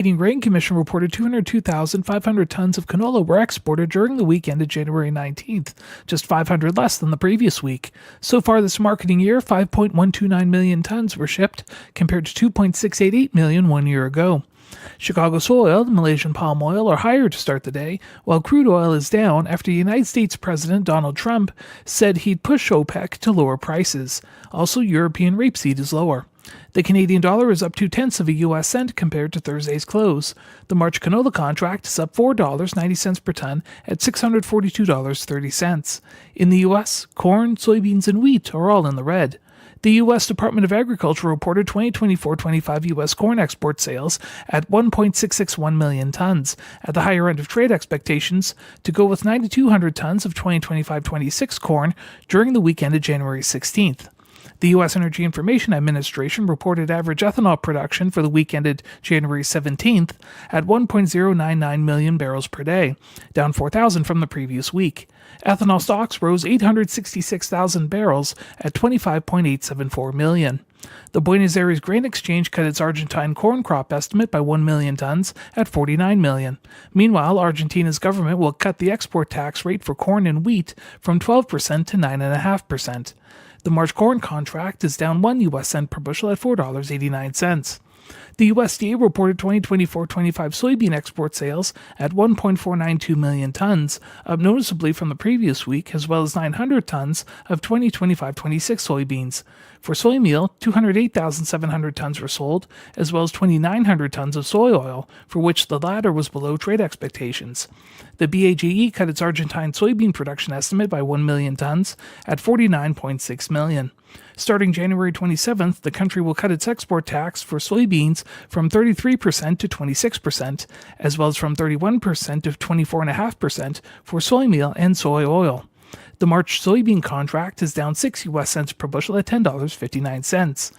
Canadian Grain Commission reported 202,500 tons of canola were exported during the week ended January 19th, just 500 less than the previous week. So far this marketing year, 5.129 million tons were shipped, compared to 2.688 million 1 year ago. Chicago soy oil and Malaysian palm oil are higher to start the day, while crude oil is down after United States President Donald Trump said he'd push OPEC to lower prices. Also, European rapeseed is lower. The Canadian dollar is up 0.2 of a U.S. cent compared to Thursday's close. The March canola contract is up $4.90 per ton at $642.30. In the U.S., corn, soybeans, and wheat are all in the red. The U.S. Department of Agriculture reported 2024-25 U.S. corn export sales at 1.661 million tons, at the higher end of trade expectations, to go with 9,200 tons of 2025-26 corn during the week ended January 16th. The U.S. Energy Information Administration reported average ethanol production for the week ended January 17th at 1.099 million barrels per day, down 4,000 from the previous week. Ethanol stocks rose 866,000 barrels at 25.874 million. The Buenos Aires Grain Exchange cut its Argentine corn crop estimate by 1 million tons at 49 million. Meanwhile, Argentina's government will cut the export tax rate for corn and wheat from 12% to 9.5%. The March corn contract is down 1 U.S. cent per bushel at $4.89. The USDA reported 2024-25 soybean export sales at 1.492 million tons, up noticeably from the previous week, as well as 900 tons of 2025-26 soybeans. For soy meal, 208,700 tons were sold, as well as 2,900 tons of soy oil, for which the latter was below trade expectations. The BAGE cut its Argentine soybean production estimate by 1 million tons at 49.6 million. Starting January 27th, the country will cut its export tax for soybeans from 33% to 26%, as well as from 31% to 24.5% for soy meal and soy oil. The March soybean contract is down 6 U.S. cents per bushel at $10.59.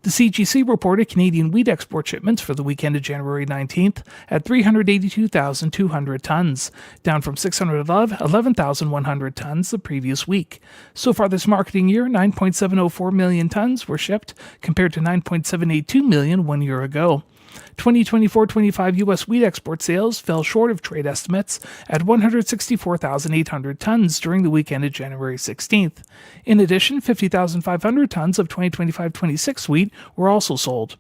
The CGC reported Canadian wheat export shipments for the week ended January 19th at 382,200 tons, down from 611,100 tons the previous week. So far this marketing year, 9.704 million tons were shipped, compared to 9.782 million 1 year ago. 2024-25 U.S. wheat export sales fell short of trade estimates at 164,800 tons during the week ended January 16th. In addition, 50,500 tons of 2025-26 wheat were also sold.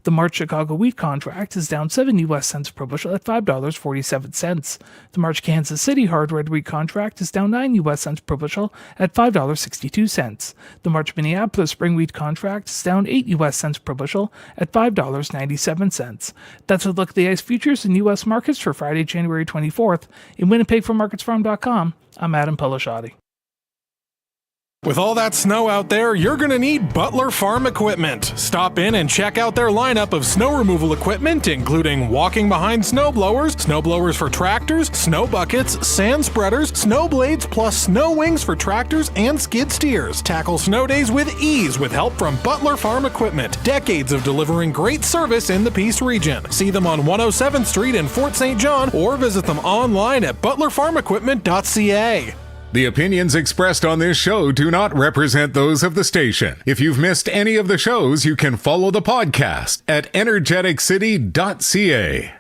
The March Chicago wheat contract is down 7 U.S. cents per bushel at $5.47. The March Kansas City hard red wheat contract is down 9 U.S. cents per bushel at $5.62. The March Minneapolis spring wheat contract is down 8 U.S. cents per bushel at $5.97. That's a look at the ICE futures in U.S. markets for Friday, January 24th. In Winnipeg from MarketsFarm.com, I'm Adam Pelashati. With all that snow out there, you're going to need Butler Farm equipment. Stop in and check out their lineup of snow removal equipment, including walking behind snow blowers for tractors, snow buckets, sand spreaders, snow blades, plus snow wings for tractors and skid steers. Tackle snow days with ease with help from Butler Farm Equipment. Decades of delivering great service in the Peace region. See them on 107th Street in Fort St. John or visit them online at butlerfarmequipment.ca. The opinions expressed on this show do not represent those of the station. If you've missed any of the shows, you can follow the podcast at Energeticcity.ca.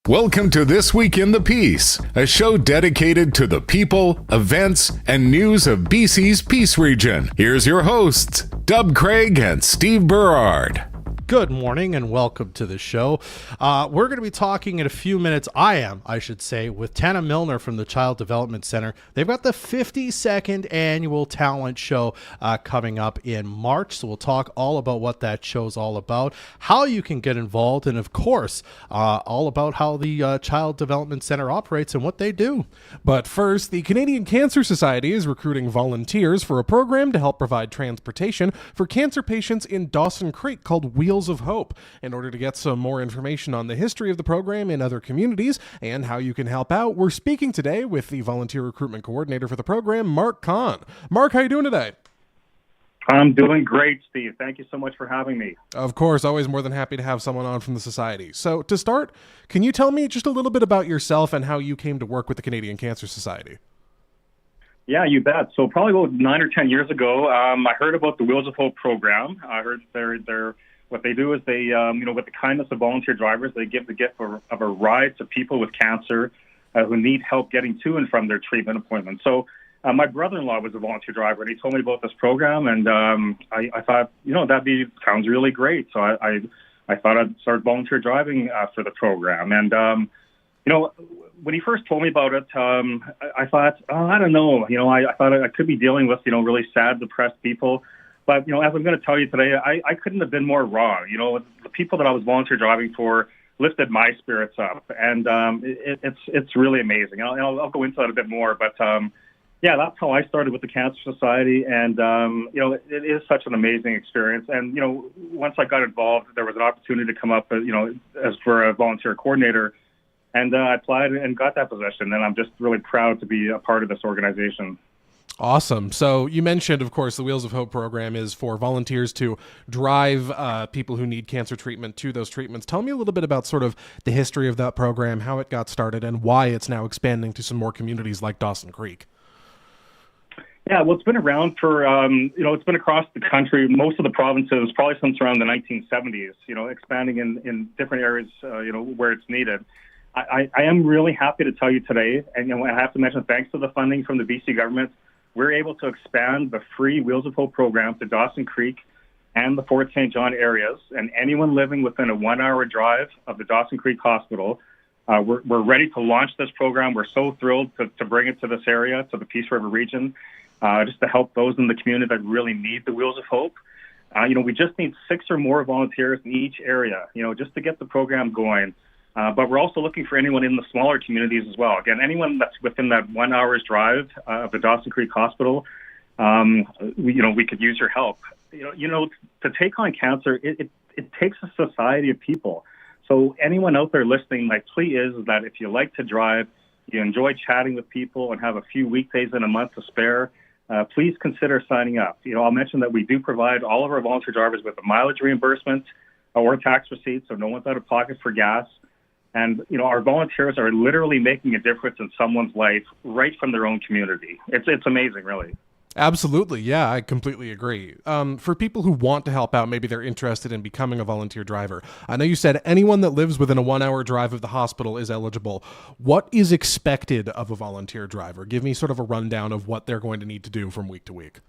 Welcome to This Week in the Peace, a show dedicated to the people, events, and news of BC's Peace region. Here's your hosts, Dub Craig and Steve Berard. Good morning and welcome to the show. We're going to be talking in a few minutes, I should say, with Tana Milner from the Child Development Center. They've got the 52nd annual talent show coming up in March, so we'll talk all about what that show's all about, how you can get involved, and of course, all about how the Child Development Center operates and what they do. But first, the Canadian Cancer Society is recruiting volunteers for a program to help provide transportation for cancer patients in Dawson Creek called Wheels of Hope. In order to get some more information on the history of the program in other communities and how you can help out, we're speaking today with the volunteer recruitment coordinator for the program, Mark Kahan. Mark, how are you doing today? I'm doing great, Steve. Thank you so much for having me. Of course, always more than happy to have someone on from the Society. So to start, can you tell me just a little bit about yourself and how you came to work with the Canadian Cancer Society? Yeah, you bet. So probably about 9 or 10 years ago, I heard about the Wheels of Hope program. I heard there What they do is they, with the kindness of volunteer drivers, they give the gift of a ride to people with cancer who need help getting to and from their treatment appointments. So my brother-in-law was a volunteer driver, and he told me about this program, and I thought, sounds really great. So I thought I'd start volunteer driving for the program. And, when he first told me about it, I thought, I don't know. I thought I could be dealing with, really sad, depressed people. But, as I'm going to tell you today, I couldn't have been more wrong. The people that I was volunteer driving for lifted my spirits up. And it's really amazing. I'll go into that a bit more. But, that's how I started with the Cancer Society. And, it is such an amazing experience. And, once I got involved, there was an opportunity to come up, as for a volunteer coordinator. And I applied and got that position. And I'm just really proud to be a part of this organization. Awesome. So you mentioned, of course, the Wheels of Hope program is for volunteers to drive people who need cancer treatment to those treatments. Tell me a little bit about sort of the history of that program, how it got started, and why it's now expanding to some more communities like Dawson Creek. Yeah, well, it's been around for, it's been across the country, most of the provinces, probably since around the 1970s, expanding in different areas, where it's needed. I am really happy to tell you today, and I have to mention, thanks to the funding from the BC government, we're able to expand the free Wheels of Hope program to Dawson Creek and the Fort St. John areas, and anyone living within a 1-hour drive of the Dawson Creek Hospital. We're ready to launch this program. We're so thrilled to bring it to this area, to the Peace River region, just to help those in the community that really need the Wheels of Hope. We just need 6 or more volunteers in each area, just to get the program going. But we're also looking for anyone in the smaller communities as well. Again, anyone that's within that 1 hour's drive of the Dawson Creek Hospital, we could use your help. To take on cancer, it takes a society of people. So anyone out there listening, my plea is that if you like to drive, you enjoy chatting with people and have a few weekdays in a month to spare, please consider signing up. I'll mention that we do provide all of our volunteer drivers with a mileage reimbursement or tax receipts, so no one's out of pocket for gas. And, our volunteers are literally making a difference in someone's life right from their own community. It's amazing, really. Absolutely. Yeah, I completely agree. For people who want to help out, maybe they're interested in becoming a volunteer driver. I know you said anyone that lives within a 1-hour drive of the hospital is eligible. What is expected of a volunteer driver? Give me sort of a rundown of what they're going to need to do from week to week.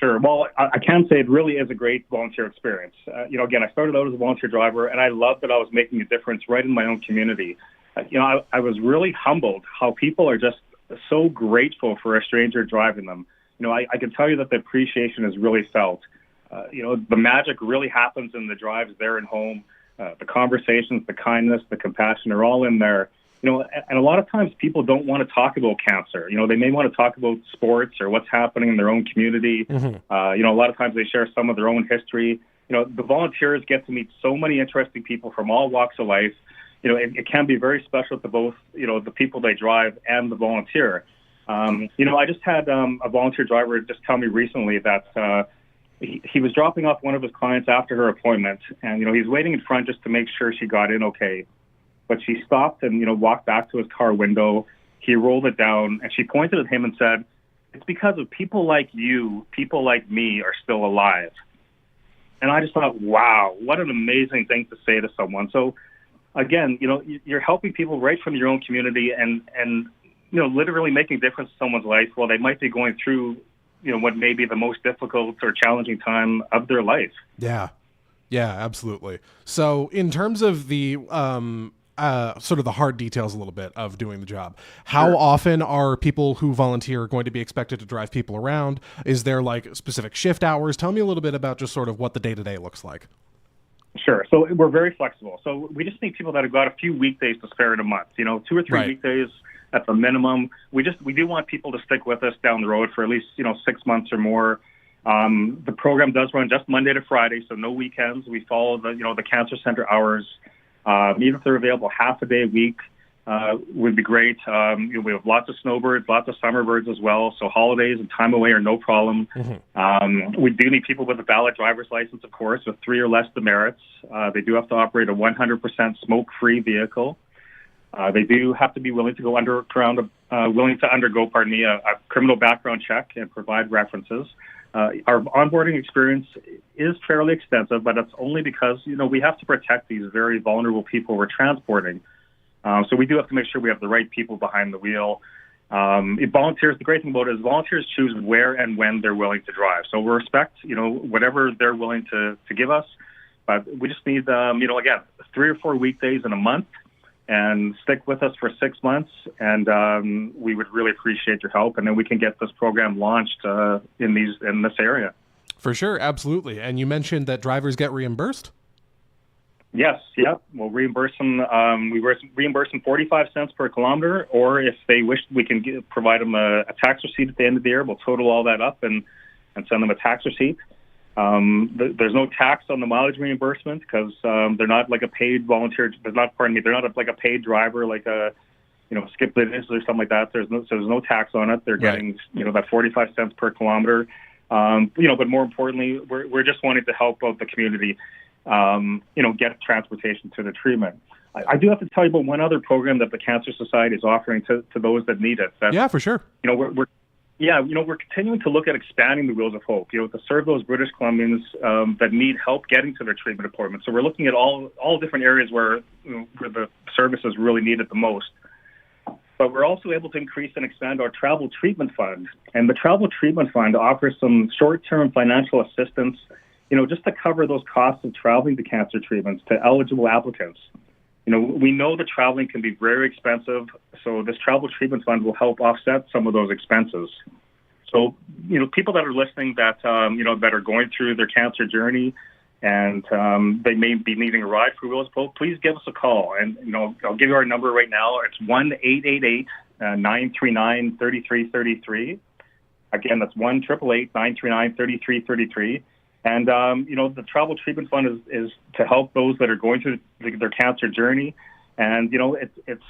Sure. Well, I can say it really is a great volunteer experience. Again, I started out as a volunteer driver, and I loved that I was making a difference right in my own community. I was really humbled how people are just so grateful for a stranger driving them. I can tell you that the appreciation is really felt. The magic really happens in the drives there and home. The conversations, the kindness, the compassion are all in there. And a lot of times people don't want to talk about cancer. They may want to talk about sports or what's happening in their own community. Mm-hmm. A lot of times they share some of their own history. The volunteers get to meet so many interesting people from all walks of life. It can be very special to both, the people they drive and the volunteer. I just had a volunteer driver just tell me recently that he was dropping off one of his clients after her appointment, and, he's waiting in front just to make sure she got in okay. But she stopped and, walked back to his car window. He rolled it down, and she pointed at him and said, "It's because of people like you, people like me are still alive." And I just thought, wow, what an amazing thing to say to someone. So, again, you're helping people right from your own community and literally making a difference in someone's life while they might be going through, what may be the most difficult or challenging time of their life. Yeah. Yeah, absolutely. So in terms of the sort of the hard details a little bit of doing the job, how often are people who volunteer going to be expected to drive people around? Is there like specific shift hours? Tell me a little bit about just sort of what the day-to-day looks like. Sure. So we're very flexible. So we just need people that have got a few weekdays to spare in a month, 2 or 3 weekdays at the minimum. We do want people to stick with us down the road for at least, 6 months or more. The program does run just Monday to Friday, so no weekends. We follow the Cancer Center hours. Even if they're available half a day a week, would be great. We have lots of snowbirds, lots of summer birds as well. So holidays and time away are no problem. Mm-hmm. We do need people with a valid driver's license, of course, with 3 or less demerits. They do have to operate a 100% smoke-free vehicle. They do have to be willing to go undergo a criminal background check and provide references. Our onboarding experience is fairly extensive, but that's only because, we have to protect these very vulnerable people we're transporting. So we do have to make sure we have the right people behind the wheel. Volunteers, the great thing about it is volunteers choose where and when they're willing to drive. So we respect, whatever they're willing to give us. But we just need, again, 3 or 4 weekdays in a month, and stick with us for 6 months. And we would really appreciate your help. And then we can get this program launched in this area. For sure, absolutely. And you mentioned that drivers get reimbursed? Yes, yeah. We'll reimburse them. We reimburse them 45 cents per kilometer, or if they wish, we can provide them a tax receipt at the end of the year. We'll total all that up and send them a tax receipt. There's no tax on the mileage reimbursement because they're not like a paid volunteer. They're not like a paid driver, like a Skip Business or something like that. There's no tax on it. They're getting that 45 cents per kilometer. But more importantly, we're just wanting to help out the community. Get transportation to the treatment. I do have to tell you about one other program that the Cancer Society is offering to those that need it. Yeah, for sure. We're continuing to look at expanding the Wheels of Hope, to serve those British Columbians that need help getting to their treatment appointments. So we're looking at all different areas where the services really needed the most. But we're also able to increase and expand our travel treatment fund. And the travel treatment fund offers some short-term financial assistance, just to cover those costs of traveling to cancer treatments to eligible applicants. We know that traveling can be very expensive, so this travel treatment fund will help offset some of those expenses. So, people that are listening that, that are going through their cancer journey and they may be needing a ride for Wheels of Hope, please give us a call. And, I'll give you our number right now. It's 1-888-939-3333. Again, that's 1-888-939-3333. And, the travel treatment fund is to help those that are going through their cancer journey. And, it's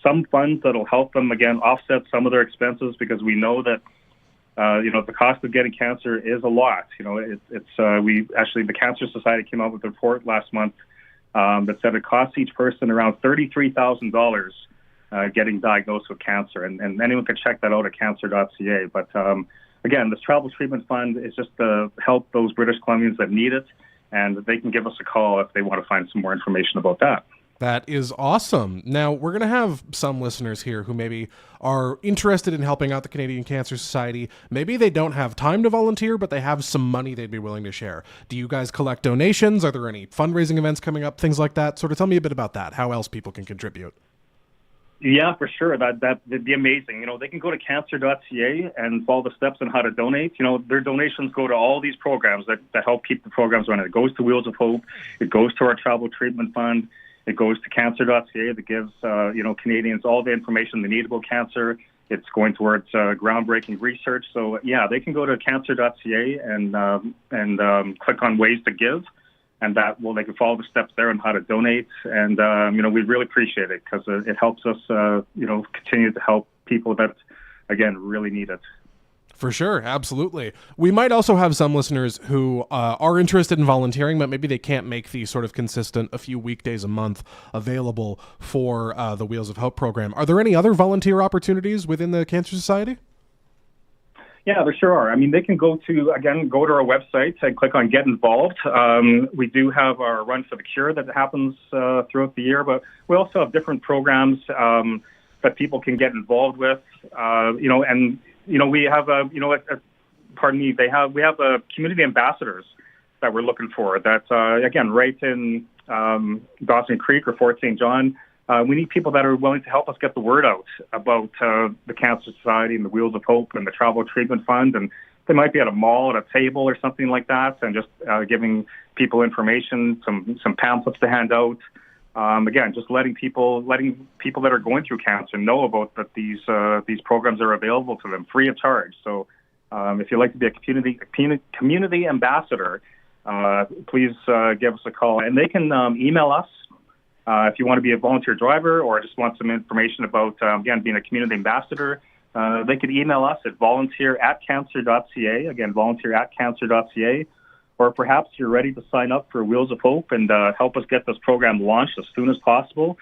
some funds that'll help them, again, offset some of their expenses because we know that, the cost of getting cancer is a lot. The Cancer Society came out with a report last month that said it costs each person around $33,000 getting diagnosed with cancer. And anyone can check that out at cancer.ca. But, again, this travel treatment fund is just to help those British Columbians that need it, and they can give us a call if they want to find some more information about that. That is awesome. Now, we're going to have some listeners here who maybe are interested in helping out the Canadian Cancer Society. Maybe they don't have time to volunteer, but they have some money they'd be willing to share. Do you guys collect donations? Are there any fundraising events coming up? Things like that? Sort of tell me a bit about that, how else people can contribute. Yeah, for sure. That'd be amazing. They can go to cancer.ca and follow the steps on how to donate. Their donations go to all these programs that help keep the programs running. It goes to Wheels of Hope. It goes to our travel treatment fund. It goes to cancer.ca that gives, Canadians all the information they need about cancer. It's going towards groundbreaking research. So, yeah, they can go to cancer.ca and click on ways to give. And they can follow the steps there on how to donate. And, we really appreciate it because it helps us, continue to help people that, again, really need it. For sure. Absolutely. We might also have some listeners who are interested in volunteering, but maybe they can't make the sort of consistent a few weekdays a month available for the Wheels of Hope program. Are there any other volunteer opportunities within the Cancer Society? Yeah, there sure are. I mean, they can go to our website and click on Get Involved. We do have our Run for the Cure that happens throughout the year, but we also have different programs that people can get involved with. We have we have community ambassadors that we're looking for. That right in Dawson Creek or Fort St. John. We need people that are willing to help us get the word out about the Cancer Society and the Wheels of Hope and the Travel Treatment Fund. And they might be at a mall, at a table or something like that, and just giving people information, some pamphlets to hand out. Just letting people that are going through cancer know about that these programs are available to them free of charge. So if you'd like to be a community ambassador, please give us a call. And they can email us. If you want to be a volunteer driver or just want some information about, being a community ambassador, they could email us at volunteer@cancer.ca. Again, volunteer@cancer.ca. Or perhaps you're ready to sign up for Wheels of Hope and help us get this program launched as soon as possible.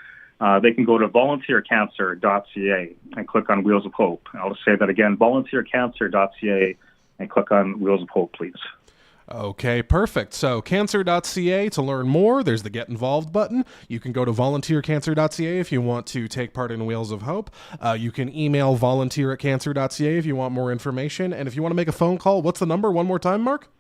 They can go to volunteercancer.ca and click on Wheels of Hope. I'll just say that again, volunteercancer.ca and click on Wheels of Hope, please. Okay, perfect. So cancer.ca to learn more. There's the Get Involved button. You can go to volunteercancer.ca if you want to take part in Wheels of Hope. You can email volunteer@cancer.ca if you want more information. And if you want to make a phone call, what's the number? One more time, Mark?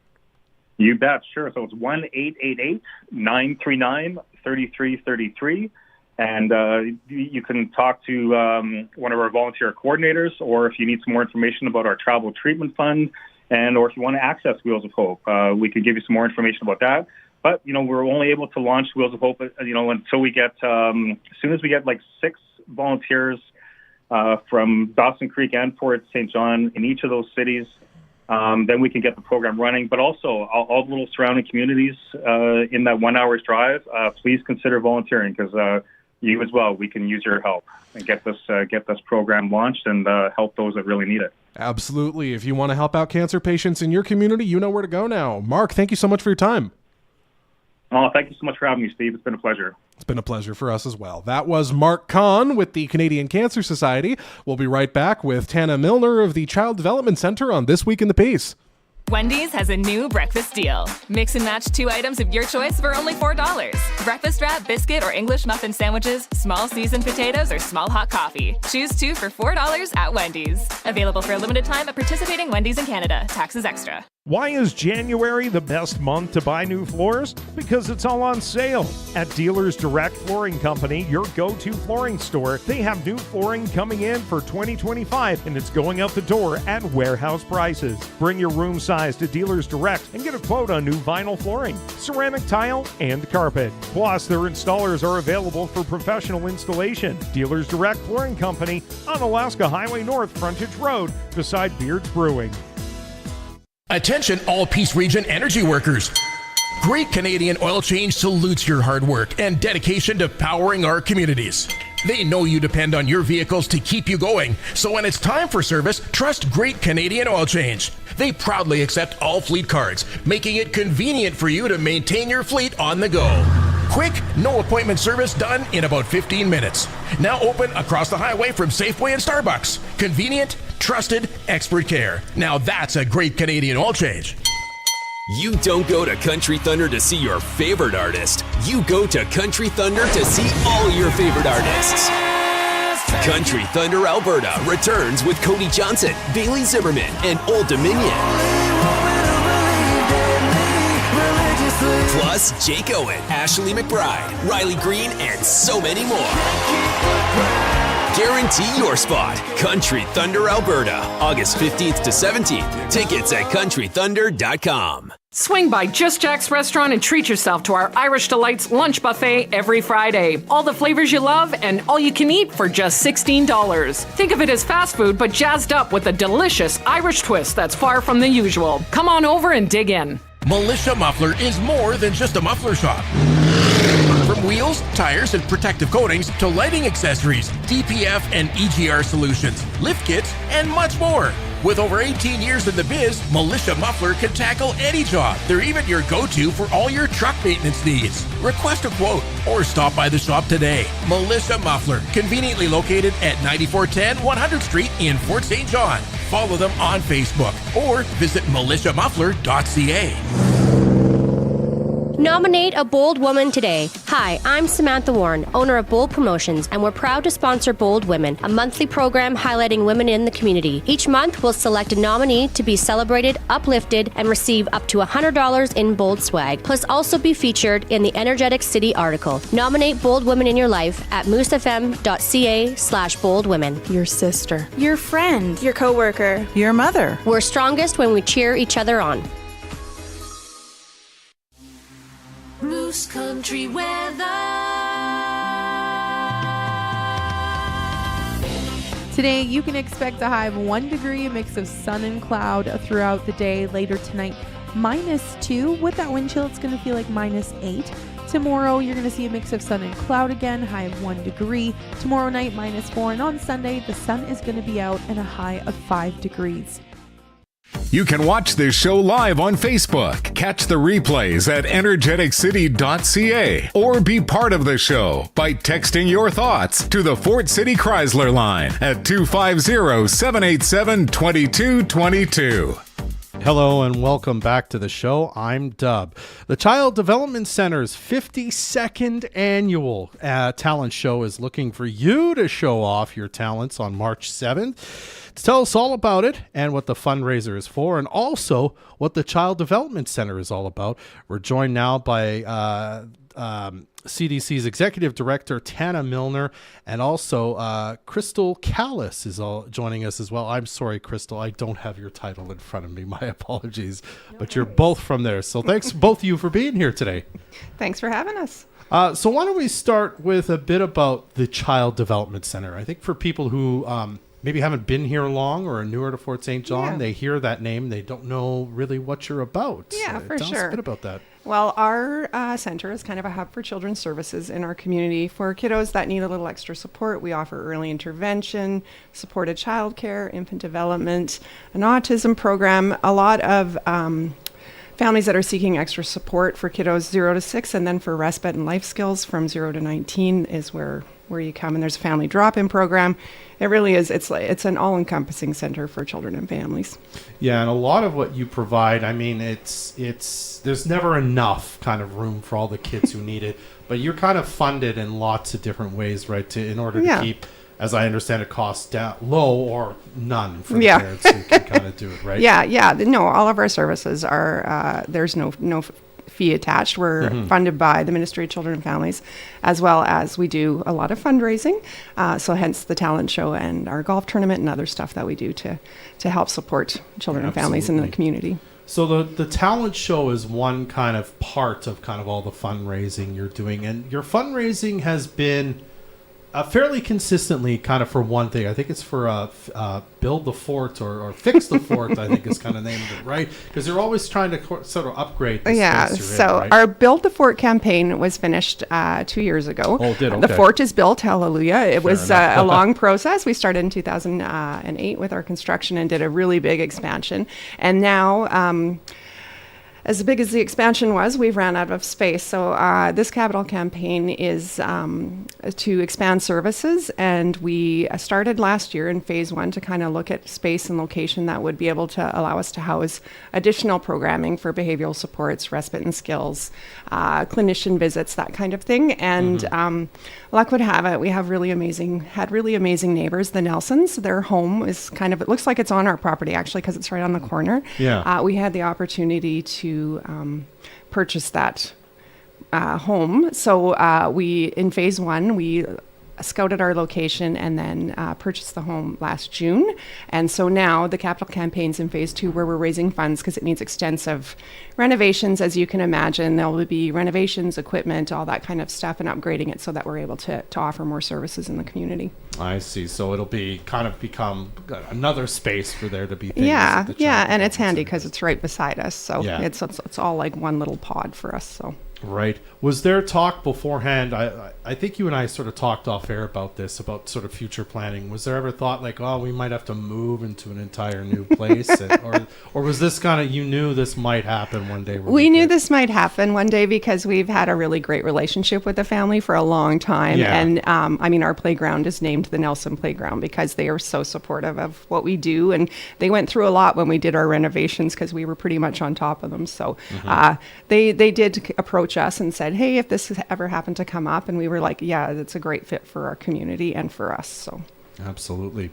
You bet, sure. So it's 1-888-939-3333. And you can talk to one of our volunteer coordinators, or if you need some more information about our travel treatment fund, or if you want to access Wheels of Hope, we could give you some more information about that. But, we're only able to launch Wheels of Hope, until we get, as soon as we get like 6 volunteers from Dawson Creek and Fort St. John in each of those cities, then we can get the program running. But also, all the little surrounding communities in that 1 hour's drive, please consider volunteering, because you as well, we can use your help and get this program launched and help those that really need it. Absolutely. If you want to help out cancer patients in your community, you know where to go now. Mark, thank you so much for your time. Oh, thank you so much for having me, Steve. It's been a pleasure. It's been a pleasure for us as well. That was Mark Kahan with the Canadian Cancer Society. We'll be right back with Tana Milner of the Child Development Center on This Week in the Piece. Wendy's has a new breakfast deal. Mix and match 2 items of your choice for only $4. Breakfast wrap, biscuit, or English muffin sandwiches, small seasoned potatoes, or small hot coffee. Choose 2 for $4 at Wendy's. Available for a limited time at participating Wendy's in Canada. Taxes extra. Why is January the best month to buy new floors? Because it's all on sale. At Dealers Direct Flooring Company, your go-to flooring store, they have new flooring coming in for 2025, and it's going out the door at warehouse prices. Bring your room size to Dealers Direct and get a quote on new vinyl flooring, ceramic tile, and carpet. Plus, their installers are available for professional installation. Dealers Direct Flooring Company on Alaska Highway North, Frontage Road, beside Beard's Brewing. Attention all Peace Region energy workers. Great Canadian Oil Change salutes your hard work and dedication to powering our communities. They know you depend on your vehicles to keep you going, so when it's time for service, trust Great Canadian Oil Change. They proudly accept all fleet cards, making it convenient for you to maintain your fleet on the go. Quick, no appointment service done in about 15 minutes. Now open across the highway from Safeway and Starbucks. Convenient, trusted, expert care. Now that's a Great Canadian Oil Change. You don't go to Country Thunder to see your favorite artist. You go to Country Thunder to see all your favorite artists. Country Thunder Alberta returns with Cody Johnson, Bailey Zimmerman, and Old Dominion. Plus, Jake Owen, Ashley McBride, Riley Green, and so many more. Guarantee your spot. Country Thunder Alberta, August 15th to 17th. Tickets at countrythunder.com. Swing by Just Jack's Restaurant and treat yourself to our Irish Delights lunch buffet every Friday. All the flavors you love and all you can eat for just $16. Think of it as fast food, but jazzed up with a delicious Irish twist that's far from the usual. Come on over and dig in. Militia Muffler is more than just a muffler shop. From wheels, tires, and protective coatings to lighting accessories, DPF and EGR solutions, lift kits, and much more. With over 18 years in the biz, Militia Muffler can tackle any job. They're even your go-to for all your truck maintenance needs. Request a quote or stop by the shop today. Militia Muffler, conveniently located at 9410 100th Street in Fort St. John. Follow them on Facebook or visit militiamuffler.ca. Nominate a bold woman today. Hi, I'm Samantha Warren, owner of Bold Promotions, and we're proud to sponsor Bold Women, a monthly program highlighting women in the community. Each month, we'll select a nominee to be celebrated, uplifted, and receive up to $100 in Bold swag, plus also be featured in the Energetic City article. Nominate Bold Women in your life at moosefm.ca/boldwomen. Your sister, your friend, your coworker, your mother. We're strongest when we cheer each other on. Moose Country weather. Today, you can expect a high of 1 degree, a mix of sun and cloud throughout the day. Later tonight, -2. With that wind chill, it's going to feel like -8. Tomorrow, you're going to see a mix of sun and cloud again, high of 1 degree. Tomorrow night, -4. And on Sunday, the sun is going to be out and a high of 5 degrees. You can watch this show live on Facebook, catch the replays at Energeticcity.ca, or be part of the show by texting your thoughts to the Fort City Chrysler line at 250-787-2222. Hello and welcome back to the show. I'm Dub. The Child Development Center's 52nd annual talent show is looking for you to show off your talents on March 7th. To tell us all about it and what the fundraiser is for, and also what the Child Development Center is all about, we're joined now by CDC's Executive Director, Tana Milner, and also Crystal Kalas is joining us as well. I'm sorry, Crystal, I don't have your title in front of me. My apologies. But you're both from there. So thanks, both of you, for being here today. Thanks for having us. So why don't we start with a bit about the Child Development Center? I think for people who maybe haven't been here long or are newer to Fort St. John, they hear that name, they don't know really what you're about. Yeah, for Tell sure. us a bit about that. Well, our center is kind of a hub for children's services in our community. For kiddos that need a little extra support, we offer early intervention, supported childcare, infant development, an autism program, a lot of families that are seeking extra support for kiddos 0 to 6, and then for respite and life skills from 0 to 19 is where you come. And there's a family drop-in program. It really is. It's an all-encompassing center for children and families. Yeah, and a lot of what you provide, I mean, it's there's never enough kind of room for all the kids who need it, but you're kind of funded in lots of different ways, right? In order to keep, as I understand it, costs down low or none for the parents who can kind of do it, right? Yeah. No, all of our services are there's no fee attached. We're funded by the Ministry of Children and Families, as well as we do a lot of fundraising. So hence the talent show and our golf tournament and other stuff that we do to help support children and families in the community. So the talent show is one kind of part of kind of all the fundraising you're doing, and your fundraising has been fairly consistently kind of for one thing. I think it's for build the fort or fix the fort, I think is kind of the name of it, right? Because you're always trying to sort of upgrade the space you're in, right? Our Build the Fort campaign was finished 2 years ago. Oh, did, okay. The fort is built, hallelujah. It was a long process. We started in 2008 with our construction and did a really big expansion. And now, as big as the expansion was, we've ran out of space. So this capital campaign is to expand services, and we started last year in phase 1 to kind of look at space and location that would be able to allow us to house additional programming for behavioral supports, respite and skills, clinician visits, that kind of thing. And luck would have it, we have really amazing neighbors, the Nelsons. Their home is kind of, it looks like it's on our property actually because it's right on the corner. Yeah. We had the opportunity to purchase that home. So we, in phase 1, we scouted our location and then purchased the home last June. And so now the capital campaign's in phase 2 where we're raising funds because it needs extensive renovations. As you can imagine, there will be renovations, equipment, all that kind of stuff, and upgrading it so that we're able to offer more services in the community. I see. So it'll be kind of become another space for there to be things. Yeah, and it's handy because it's right beside us. So it's all like one little pod for us. So. Right. Was there talk beforehand? I think you and I sort of talked off air about this, about sort of future planning. Was there ever thought like, oh, we might have to move into an entire new place? or was this kind of, you knew this might happen one day? We knew this might happen one day because we've had a really great relationship with the family for a long time. Yeah. And I mean, our playground is named the Nelson Playground because they are so supportive of what we do. And they went through a lot when we did our renovations because we were pretty much on top of them. So they did approach us and said, hey, if this ever happened to come up, and we were like, yeah, it's a great fit for our community and for us. So absolutely.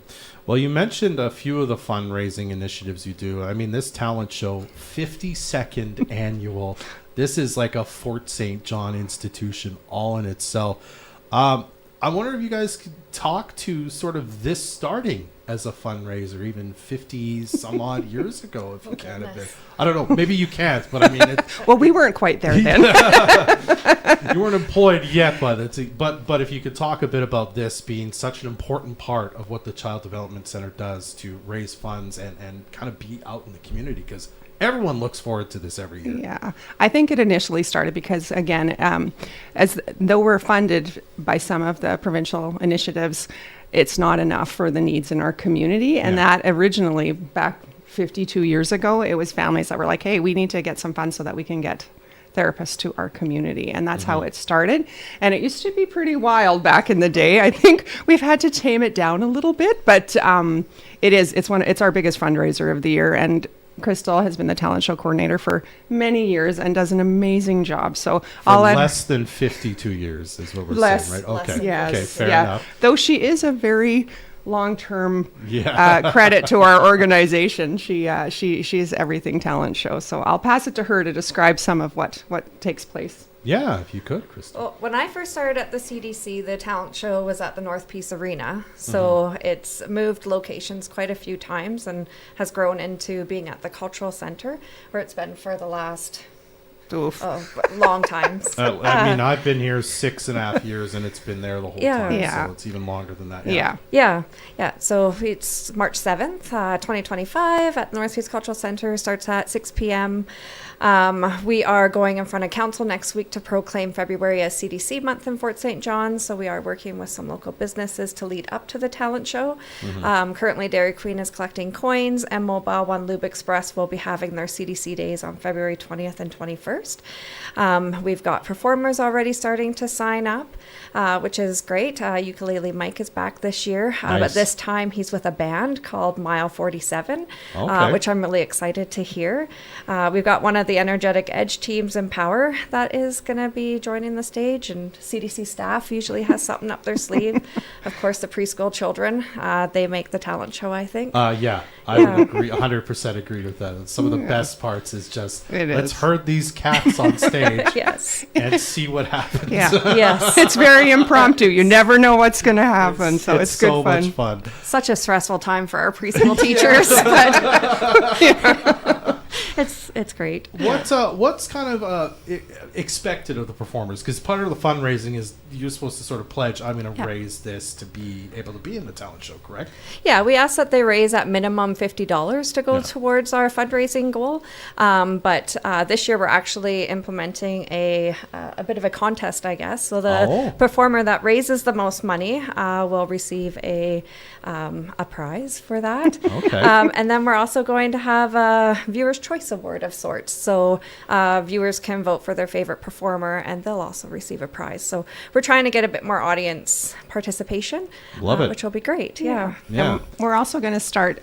Well, you mentioned a few of the fundraising initiatives you do. I mean, this talent show, 52nd annual, this is like a Fort St. John institution all in itself. I wonder if you guys could talk to sort of this starting as a fundraiser, even 50 some odd years ago, if you can a bit. I don't know, maybe you can't, but I mean... well, we weren't quite there then. You weren't employed yet, but if you could talk a bit about this being such an important part of what the Child Development Center does to raise funds and kind of be out in the community, because everyone looks forward to this every year. Yeah, I think it initially started because, again, as though we're funded by some of the provincial initiatives, it's not enough for the needs in our community. And that originally, back 52 years ago, it was families that were like, hey, we need to get some funds so that we can get therapists to our community. And that's how it started. And it used to be pretty wild back in the day. I think we've had to tame it down a little bit, but it's our biggest fundraiser of the year. And Crystal has been the talent show coordinator for many years and does an amazing job. So For less than 52 years is what we're saying, right? Okay. Yes. Okay, fair enough. Though she is a very long-term credit to our organization. She's everything talent show. So I'll pass it to her to describe some of what takes place. Yeah, if you could, Crystal. Well, when I first started at the CDC, the talent show was at the North Peace Arena. So it's moved locations quite a few times and has grown into being at the Cultural Center, where it's been for the last long time. I mean, I've been here 6.5 years, and it's been there the whole time. So it's even longer than that. Yeah. So it's March 7th, 2025 at the North Peace Cultural Center. Starts at 6 p.m. We are going in front of council next week to proclaim February as CDC month in Fort St. John. So we are working with some local businesses to lead up to the talent show. Currently, Dairy Queen is collecting coins, and Mobile One Lube Express will be having their CDC days on February 20th and 21st. We've got performers already starting to sign up, which is great. Ukulele Mike is back this year, but this time he's with a band called Mile 47, which I'm really excited to hear. We've got one of the Energetic Edge teams in Power that is going to be joining the stage, and CDC staff usually has something up their sleeve. Of course, the preschool children, they make the talent show, I think. I would agree, 100% agree with that. Some of the best parts is just, let's herd these cats on stage and see what happens. Yes. It's very impromptu. You never know what's going to happen. So it's good so fun. Much fun. Such a stressful time for our preschool teachers, but it's great. What's kind of expected of the performers? Because part of the fundraising is you're supposed to sort of pledge, I'm going to raise this to be able to be in the talent show, correct? Yeah, we ask that they raise at minimum $50 to go towards our fundraising goal. But this year we're actually implementing a bit of a contest, I guess. So the performer that raises the most money will receive a prize for that. And then we're also going to have a Viewer's Choice Award of sorts. So viewers can vote for their favorite performer, and they'll also receive a prize. So we're trying to get a bit more audience participation, which will be great. Yeah. We're also going to start,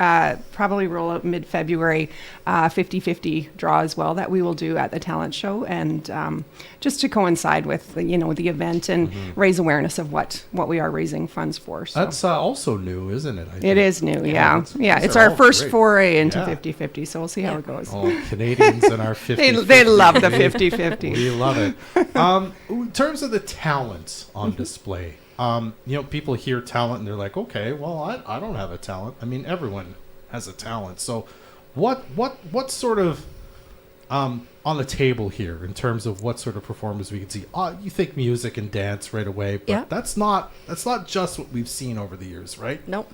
probably roll out mid-February, 50-50 draw as well that we will do at the talent show, and just to coincide with the event and raise awareness of what we are raising funds for. So. That's also new, isn't it? It is new, it's our first foray into 50-50, so we'll see how it goes. Canadians and our 50-50. They love the 50-50. We love it. In terms of the talents on display, people hear talent and they're like, okay, well, I don't have a talent. I mean, everyone has a talent. So what sort of on the table here in terms of what sort of performers we can see? You think music and dance right away, but that's not just what we've seen over the years, right? Nope.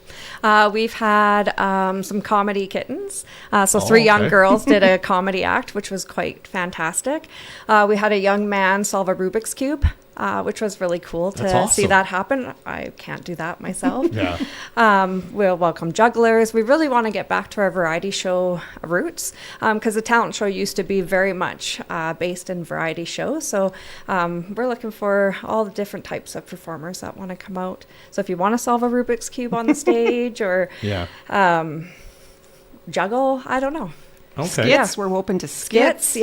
We've had some comedy kittens. So three young girls did a comedy act, which was quite fantastic. We had a young man solve a Rubik's Cube, which was really cool to see that happen. I can't do that myself. We'll welcome jugglers. We really want to get back to our variety show roots, because the talent show used to be very much based in variety shows. So we're looking for all the different types of performers that want to come out. So if you want to solve a Rubik's Cube on the stage or juggle, I don't know. Skits, we're open to skits.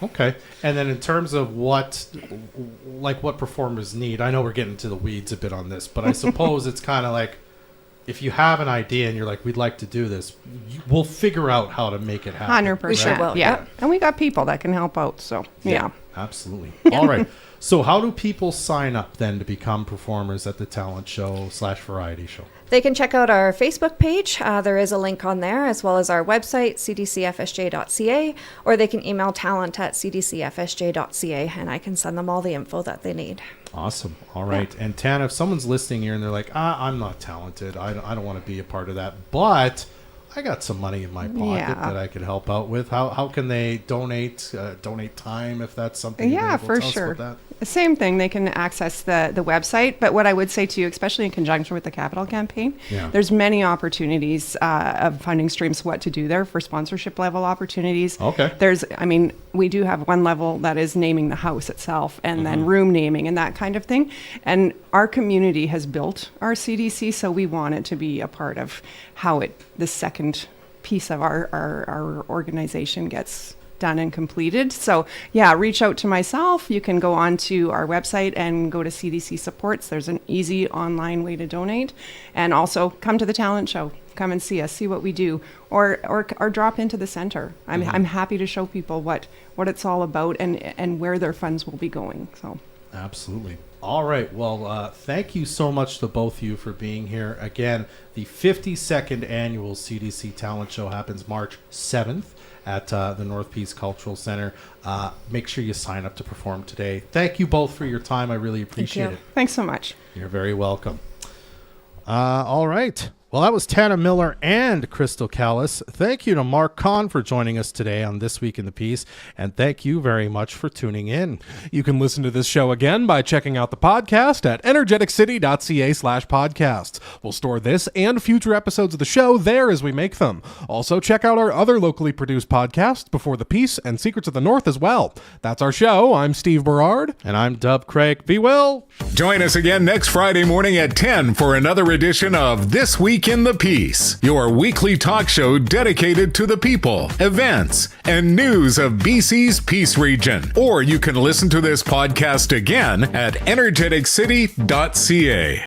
Okay. And then in terms of what performers need, I know we're getting to the weeds a bit on this, but I suppose it's kind of like, if you have an idea and you're like, we'd like to do this, we'll figure out how to make it happen. 100%. We sure will. Yeah. And we got people that can help out. So, absolutely. All right. So how do people sign up then to become performers at the talent show / variety show? They can check out our Facebook page. There is a link on there, as well as our website, cdcfsj.ca, or they can email talent@cdcfsj.ca, and I can send them all the info that they need. Awesome. All right. And Tana, if someone's listening here and they're like, I'm not talented, I don't want to be a part of that, but I got some money in my pocket that I could help out with. How can they donate time if that's something? Yeah, for sure. Same thing. They can access the website. But what I would say to you, especially in conjunction with the capital campaign, there's many opportunities of funding streams, what to do there for sponsorship level opportunities. We do have one level that is naming the house itself, and then room naming and that kind of thing. And our community has built our CDC, so we want it to be a part of how the second piece of our organization gets done and completed. So yeah, reach out to myself. You can go on to our website and go to CDC Supports. There's an easy online way to donate. And also come to the talent show. Come and see us, see what we do, or drop into the center. I'm happy to show people what it's all about and where their funds will be going. So absolutely. All right. Well, thank you so much to both of you for being here. Again, the 52nd annual CDC Talent Show happens March 7th at the North Peace Cultural Center. Make sure you sign up to perform today. Thank you both for your time. I really appreciate it. Thanks so much. You're very welcome. All right. Well, that was Tana Milner and Crystal Kalas. Thank you to Mark Kahan for joining us today on This Week in the Piece, and thank you very much for tuning in. You can listen to this show again by checking out the podcast at Energeticcity.ca/podcasts. We'll store this and future episodes of the show there as we make them. Also, check out our other locally produced podcasts, Before the Peace and Secrets of the North as well. That's our show. I'm Steve Berard. And I'm Dub Craig. Be well. Join us again next Friday morning at 10 for another edition of This Week in the Peace, your weekly talk show dedicated to the people, events, and news of BC's Peace Region. Or you can listen to this podcast again at Energeticcity.ca.